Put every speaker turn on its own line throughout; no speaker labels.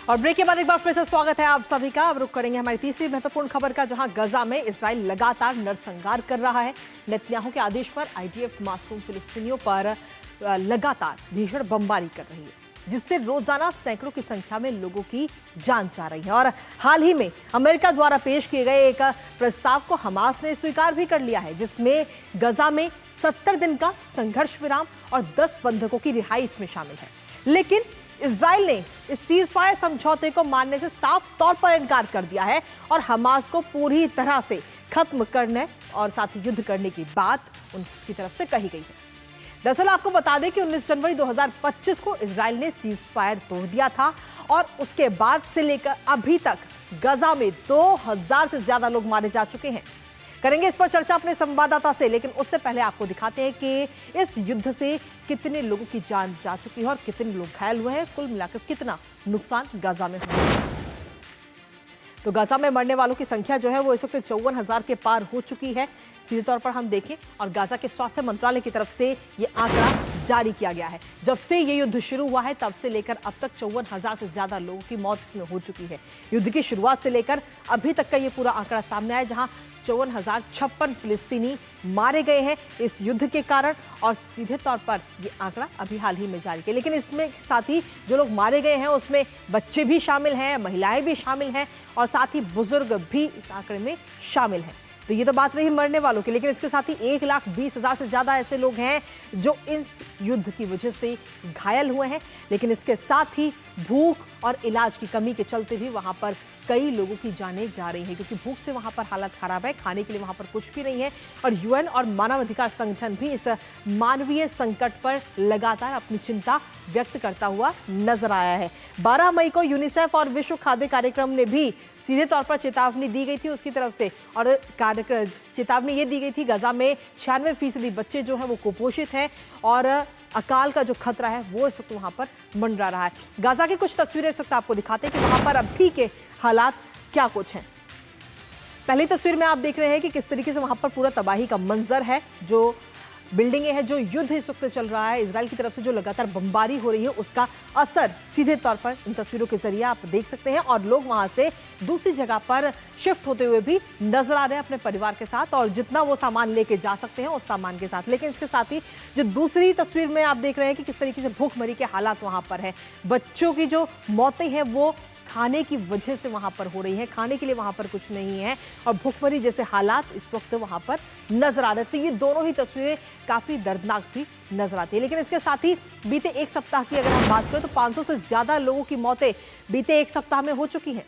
और ब्रेक के बाद एक बार फिर से स्वागत है आप सभी का। अब रुक करेंगे हमारी तीसरी महत्वपूर्ण खबर का, जहां गजा में इजराइल लगातार नरसंहार कर रहा है। नेतन्याहू के आदेश पर आईडीएफ मासूम फिलिस्तीनियों पर लगातार भीषण बमबारी कर रही है, जिससे रोजाना सैकड़ों की संख्या में लोगों की जान जा रही है। और हाल ही में अमेरिका द्वारा पेश किए गए एक प्रस्ताव को हमास ने स्वीकार भी कर लिया है, जिसमें गजा में 70 दिन का संघर्ष विराम और 10 बंधकों की रिहाई इसमें शामिल है। लेकिन इजराइल ने इस सीजफायर समझौते को मानने से साफ तौर पर इनकार कर दिया है और हमास को पूरी तरह से खत्म करने और साथ ही युद्ध करने की बात उनकी तरफ से कही गई है। दरअसल आपको बता दें कि 19 जनवरी 2025 को इजराइल ने सीजफायर तोड़ दिया था और उसके बाद से लेकर अभी तक गजा में 2000 से ज्यादा लोग मारे जा चुके हैं। करेंगे इस पर चर्चा अपने संवाददाता से, लेकिन उससे पहले आपको दिखाते हैं कि इस युद्ध से कितने लोगों की जान जा चुकी है और कितने लोग घायल हुए हैं, कुल मिलाकर कितना नुकसान गाजा में हुआ है। तो गाजा में मरने वालों की संख्या जो है वो इस वक्त 54,000 के पार हो चुकी है, सीधे तौर पर हम देखें। और गाजा के स्वास्थ्य मंत्रालय की तरफ से ये आंकड़ा जारी किया गया है। जब से ये युद्ध शुरू हुआ है तब से लेकर अब तक 54,000 से ज्यादा लोगों की मौत इसमें हो चुकी है। युद्ध की शुरुआत से लेकर अभी तक का ये पूरा आंकड़ा सामने आया, जहां 54,056 फिलिस्तीनी मारे गए हैं इस युद्ध के कारण। और सीधे तौर पर ये आंकड़ा अभी हाल ही में जारी किया, लेकिन इसमें साथ ही जो लोग मारे गए हैं उसमें बच्चे भी शामिल हैं, महिलाएं भी शामिल हैं और साथ ही बुजुर्ग भी इस आंकड़े में शामिल हैं। तो ये तो बात रही मरने वालों की, लेकिन इसके साथ ही 1,20,000 से ज्यादा ऐसे लोग हैं जो इस युद्ध की वजह से घायल हुए हैं। लेकिन इसके साथ ही भूख और इलाज की कमी के चलते भी वहां पर कई लोगों की जानें जा रही हैं, क्योंकि भूख से वहां पर हालत खराब है, खाने के लिए वहां पर कुछ भी नहीं है। और यूएन और मानवाधिकार संगठन भी इस मानवीय संकट पर लगातार अपनी चिंता व्यक्त करता हुआ नजर आया है। 12 मई को यूनिसेफ और विश्व खाद्य कार्यक्रम ने भी सीधे तौर पर चेतावनी दी गई थी उसकी तरफ से, और चेतावनी ये दी गई थी गजा में 96% बच्चे जो हैं वो कुपोषित हैं और अकाल का जो खतरा है वो इस वक्त वहां पर मंडरा रहा है। गाजा की कुछ तस्वीरें इस वक्त आपको दिखाते हैं कि वहां पर अभी के हालात क्या कुछ हैं। पहली तस्वीर में आप देख रहे हैं कि किस तरीके से वहां पर पूरा तबाही का मंजर है। जो बिल्डिंगें हैं, जो युद्ध इस वक्त चल रहा है, इजराइल की तरफ से जो लगातार बमबारी हो रही है, उसका असर सीधे तौर पर इन तस्वीरों के जरिए आप देख सकते हैं। और लोग वहां से दूसरी जगह पर शिफ्ट होते हुए भी नजर आ रहे हैं अपने परिवार के साथ, और जितना वो सामान लेके जा सकते हैं उस सामान के साथ। लेकिन इसके साथ ही जो दूसरी तस्वीर में आप देख रहे हैं कि किस तरीके से भूखमरी के हालात वहां पर है। बच्चों की जो मौतें हैं वो खाने की वजह से वहां पर हो रही है, खाने के लिए वहां पर कुछ नहीं है और भूखमरी जैसे हालात इस वक्त वहां पर नजर आ रहे थे। ये दोनों ही तस्वीरें काफी दर्दनाक भी नजर आती है। लेकिन इसके साथ ही बीते एक सप्ताह की अगर हम बात करें तो 500 से ज्यादा लोगों की मौतें बीते एक सप्ताह में हो चुकी हैं।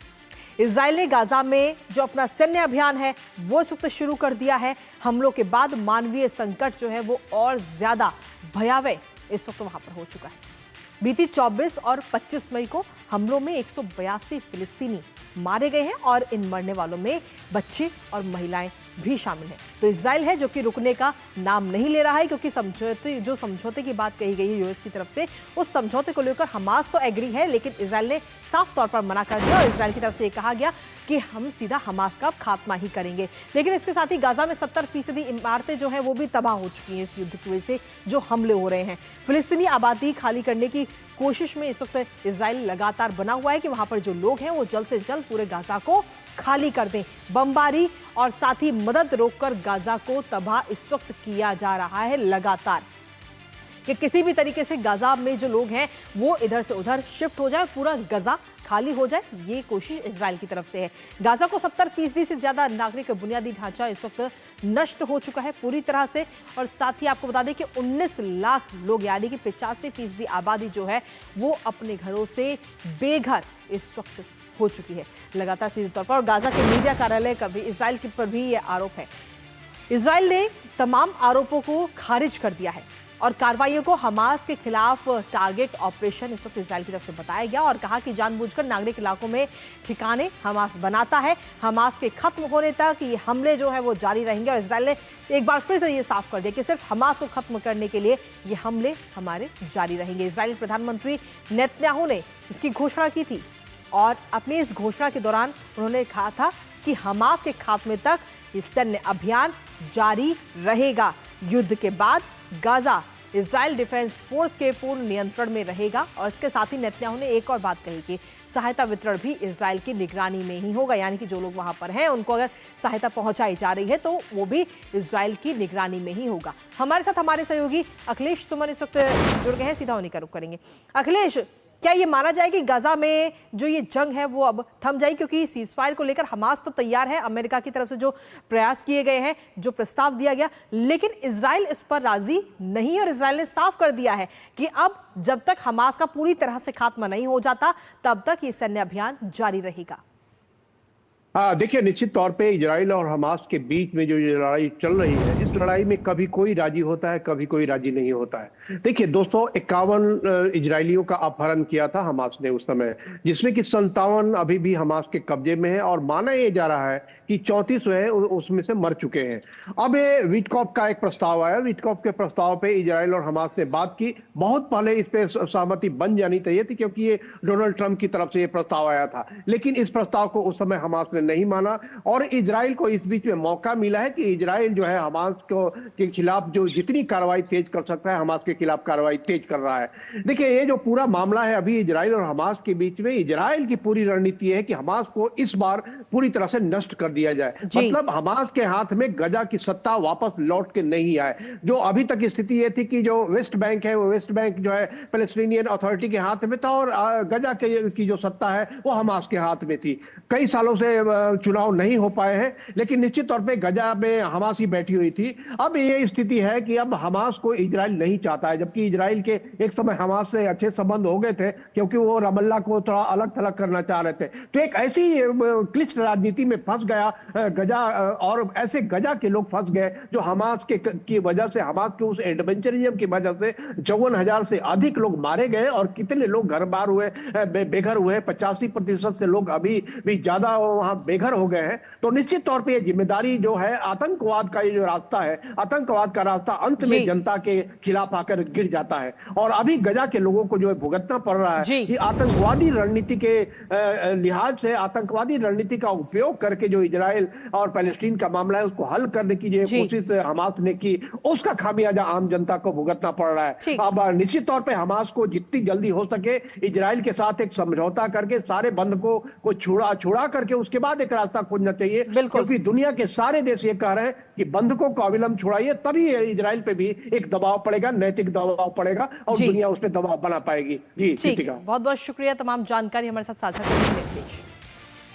इजराइल ने गाजा में जो अपना सैन्य अभियान है वो इस वक्त शुरू कर दिया है। हमलों के बाद मानवीय संकट जो है वो और ज्यादा भयावह इस वक्त वहां पर हो चुका है। बीती 24 और 25 मई को हमलों में 182 फिलिस्तीनी मारे गए हैं और इन मरने वालों में बच्चे और महिलाएं भी शामिल हैं। तो इजराइल है जो कि रुकने का नाम नहीं ले रहा है, क्योंकि समझौते की बात कही गई है यूएस की तरफ से, उस समझौते को लेकर हमास तो एग्री है, लेकिन इजराइल ने साफ तौर पर मना कर दिया और इजराइल की तरफ से कहा गया कि हम सीधा हमास का खात्मा ही करेंगे। लेकिन इसके साथ ही गाजा में 70% इमारतें जो हैं वो भी तबाह हो चुकी हैं इस युद्ध की वजह से जो हमले हो रहे हैं। फिलिस्तीनी आबादी खाली करने की कोशिश में इस वक्त इजराइल लगातार बना हुआ है कि वहां पर जो लोग हैं वो जल्द से जल्द पूरे गाजा को खाली कर दें। बमबारी और साथ ही मदद रोककर गाजा को तबाह इस वक्त किया जा रहा है लगातार, कि किसी भी तरीके से गाजा में जो लोग हैं वो इधर से उधर शिफ्ट हो जाए, पूरा गाजा खाली हो जाए, ये कोशिश इजराइल की तरफ से है। गाजा को 70% से ज्यादा नागरिक बुनियादी ढांचा इस वक्त नष्ट हो चुका है पूरी तरह से। और साथ ही आपको बता दें कि 19 लाख लोग यानी कि 85% आबादी जो है वो अपने घरों से बेघर इस वक्त हो चुकी है लगातार सीधे तौर पर। और गाजा के मीडिया कार्यालय का भी इजराइल पर भी ये आरोप है। इजराइल ने तमाम आरोपों को खारिज कर दिया है और कार्रवाइयों को हमास के खिलाफ टारगेट ऑपरेशन इस वक्त इजराइल की तरफ से बताया गया और कहा कि जानबूझकर नागरिक इलाकों में ठिकाने हमास बनाता है। हमास के खत्म होने तक ये हमले जो है वो जारी रहेंगे। और इजराइल ने एक बार फिर से ये साफ कर दिया कि सिर्फ हमास को खत्म करने के लिए ये हमले हमारे जारी रहेंगे। इजरायली प्रधानमंत्री नेतन्याहू ने इसकी घोषणा की थी और अपनी इस घोषणा के दौरान उन्होंने कहा था कि हमास के खात्मे तक ये सैन्य अभियान जारी रहेगा। युद्ध के बाद गाजा इजराइल डिफेंस फोर्स के पूर्ण नियंत्रण में रहेगा। और इसके साथ ही नेतन्याहू ने एक और बात कही कि सहायता वितरण भी इजराइल की निगरानी में ही होगा, यानी कि जो लोग वहां पर हैं उनको अगर सहायता पहुंचाई जा रही है तो वो भी इजराइल की निगरानी में ही होगा। हमारे साथ हमारे सहयोगी अखिलेश सुमन इस वक्त जुड़ गए हैं, सीधा उन्हीं का रुख करेंगे। अखिलेश, क्या ये माना जाए कि गाजा में जो ये जंग है वो अब थम जाएगी, क्योंकि सीजफायर को लेकर हमास तो तैयार है, अमेरिका की तरफ से जो प्रयास किए गए हैं, जो प्रस्ताव दिया गया, लेकिन इजराइल इस पर राजी नहीं है और इजराइल ने साफ कर दिया है कि अब जब तक हमास का पूरी तरह से खात्मा नहीं हो जाता तब तक ये सैन्य अभियान जारी रहेगा।
हाँ, देखिए, निश्चित तौर पे इजराइल और हमास के बीच में जो ये लड़ाई चल रही है, इस लड़ाई में कभी कोई राजी होता है, कभी कोई राजी नहीं होता है। देखिए 251 इजरायलियों का अपहरण किया था हमास ने उस समय, जिसमें कि 57 अभी भी हमास के कब्जे में है और माना यह जा रहा है कि 34 जो है उसमें से मर चुके हैं। अब ये विटकॉफ का एक प्रस्ताव आया, विटकॉफ के प्रस्ताव पे इजराइल और हमास ने बात की। बहुत पहले इस पे सहमति बन जानी चाहिए थी, क्योंकि ये डोनाल्ड ट्रंप की तरफ से ये प्रस्ताव आया था, लेकिन इस प्रस्ताव को उस समय हमास ने नहीं माना और इजराइल को इस बीच में मौका मिला है कि इजराइल जो है हमास के खिलाफ जो जितनी कार्रवाई तेज कर सकता है, हमास के खिलाफ कार्रवाई तेज कर रहा है। देखिए, ये जो पूरा मामला है अभी इजराइल और हमास के बीच में, इजराइल की पूरी रणनीति है कि हमास को इस बार पूरी तरह से नष्ट कर दिया जाए। मतलब हमास के हाथ में गजा की सत्ता वापस लौट के नहीं आए। जो अभी तक स्थिति ये थी कि जो वेस्ट बैंक है, वो वेस्ट बैंक जो है पैलेस्टीनियन अथॉरिटी के हाथ में था और गजा की जो सत्ता है वो हमास के हाथ में थी। कई सालों से चुनाव नहीं हो पाए हैं, लेकिन निश्चित तौर पे गजा में हमास ही बैठी हुई थी। अब ये स्थिति है कि अब हमास को इजराइल नहीं चाहता है, जबकि इजराइल के एक समय हमास से अच्छे संबंध हो गए थे, क्योंकि वो रमल्ला को थोड़ा अलग थलग करना चाह रहे थे। तो एक ऐसी क्लिष्ट राजनीति में फंस गया गजा, और ऐसे गजा के लोग फंस गए जो हमास की वजह से, हमास के उस एडवेंचरिज्म की वजह से 54,000 से अधिक लोग मारे गए और कितने लोग घर बार हुए, बेघर हुए। 85% से लोग अभी भी ज्यादा वहां बेघर हो गए हैं। तो निश्चित तौर पे ये जिम्मेदारी जो है, आतंकवाद का ये जो रास्ता है, आतंकवाद का रास्ता अंत में जनता के खिलाफ आकर गिर जाता है। और अभी गजा के लोगों को जो है भुगतना पड़ रहा है कि आतंकवादी रणनीति के लिहाज से, आतंकवादी रणनीति का उपयोग करके जो इजराइल और पैलेस्टीन का मामला है उसको हल करने की जो कोशिश हमास ने की, उसका खामियाजा आम जनता को भुगतना पड़ रहा है। अब निश्चित तौर पे हमास को जितनी जल्दी हो सके इजराइल के साथ एक समझौता करके सारे बंधकों को छुड़ा करके उसके बाद एक रास्ता खोजना चाहिए, क्योंकि दुनिया के सारे देश ये कह रहे हैं कि बंधकों को अविलंब छुड़ाइए, तभी इजराइल पे भी एक दबाव पड़ेगा, नैतिक दबाव पड़ेगा और दुनिया उस पर दबाव बना पाएगी। जी,
बहुत बहुत शुक्रिया तमाम जानकारी हमारे साथ साझा करने के लिए।